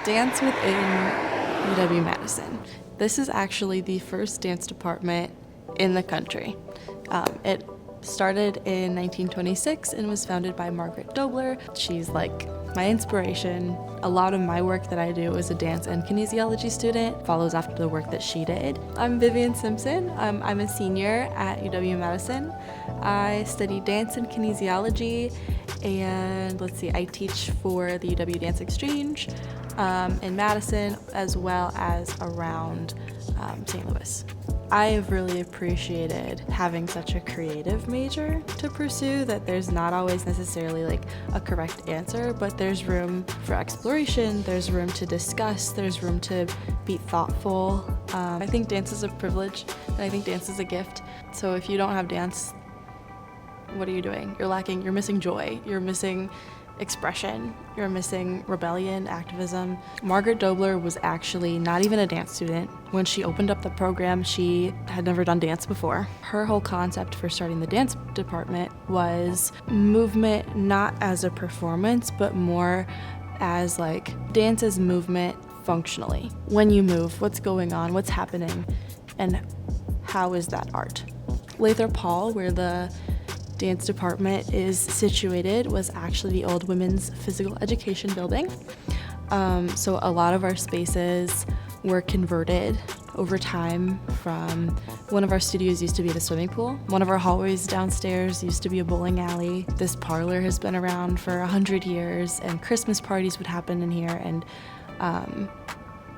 Dance within UW-Madison. This is actually the first dance department in the country. It started in 1926 and was founded by Margaret Dobler. She's like my inspiration. A lot of my work that I do as a dance and kinesiology student follows after the work that she did. I'm Vivian Simpson. I'm a senior at UW-Madison. I study dance and kinesiology, and I teach for the UW Dance Exchange in Madison as well as around St. Louis. I have really appreciated having such a creative major to pursue, that there's not always necessarily like a correct answer, but there's room for exploration, there's room to discuss, there's room to be thoughtful. I think dance is a privilege, and I think dance is a gift. So if you don't have dance, what are you doing? You're lacking, you're missing joy, you're missing expression, you're missing rebellion, activism. Margaret Dobler was actually not even a dance student. When she opened up the program, she had never done dance before. Her whole concept for starting the dance department was movement not as a performance, but more as like dance as movement functionally. When you move, what's going on, what's happening, and how is that art? Lathrop Hall, where the dance department is situated, was actually the old women's physical education building. So a lot of our spaces were converted over time. From one of our studios used to be the swimming pool. One of our hallways downstairs used to be a bowling alley. This parlor has been around for 100 years, and Christmas parties would happen in here, and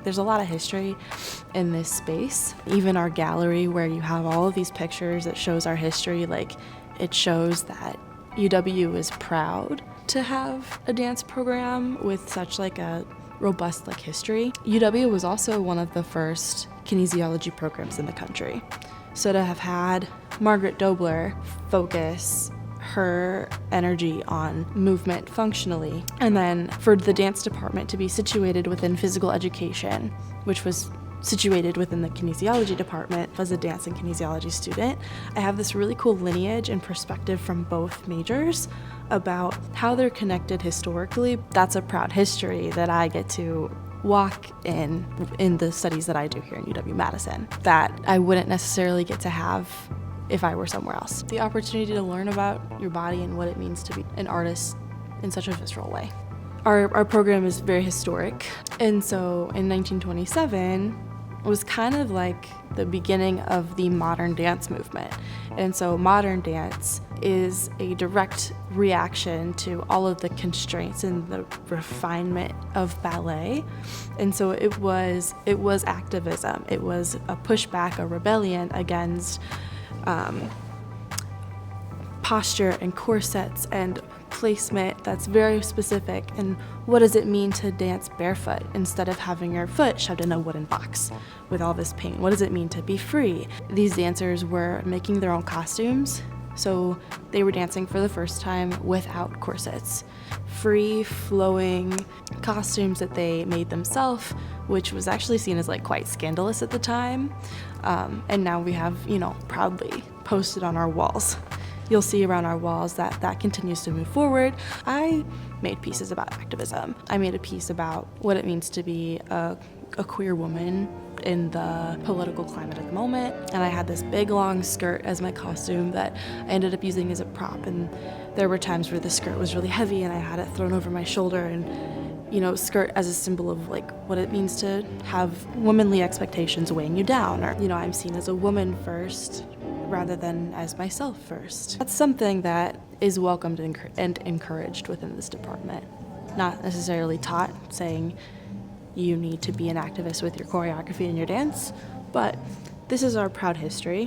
there's a lot of history in this space. Even our gallery, where you have all of these pictures that shows our history, like it shows that UW is proud to have a dance program with such like a robust like history. UW was also one of the first kinesiology programs in the country. So to have had Margaret Dobler focus her energy on movement functionally, and then for the dance department to be situated within physical education, which was situated within the kinesiology department. As a dance and kinesiology student, I have this really cool lineage and perspective from both majors about how they're connected historically. That's a proud history that I get to walk in the studies that I do here in UW-Madison that I wouldn't necessarily get to have if I were somewhere else. The opportunity to learn about your body and what it means to be an artist in such a visceral way. Our program is very historic, and so in 1927, it was kind of like the beginning of the modern dance movement. And so modern dance is a direct reaction to all of the constraints and the refinement of ballet. And so it was activism. It was a pushback, a rebellion against posture and corsets and placement that's very specific. And what does it mean to dance barefoot instead of having your foot shoved in a wooden box with all this pain? What does it mean to be free? These dancers were making their own costumes, so they were dancing for the first time without corsets. Free flowing costumes that they made themselves, which was actually seen as like quite scandalous at the time. And now we have, proudly posted on our walls. You'll see around our walls that continues to move forward. I made pieces about activism. I made a piece about what it means to be a queer woman in the political climate at the moment. And I had this big long skirt as my costume that I ended up using as a prop. And there were times where the skirt was really heavy and I had it thrown over my shoulder, and skirt as a symbol of like what it means to have womanly expectations weighing you down, or I'm seen as a woman first rather than as myself first. That's something that is welcomed and encouraged within this department. Not necessarily taught, saying you need to be an activist with your choreography and your dance, but this is our proud history.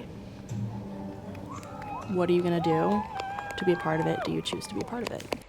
What are you gonna do to be a part of it? Do you choose to be a part of it?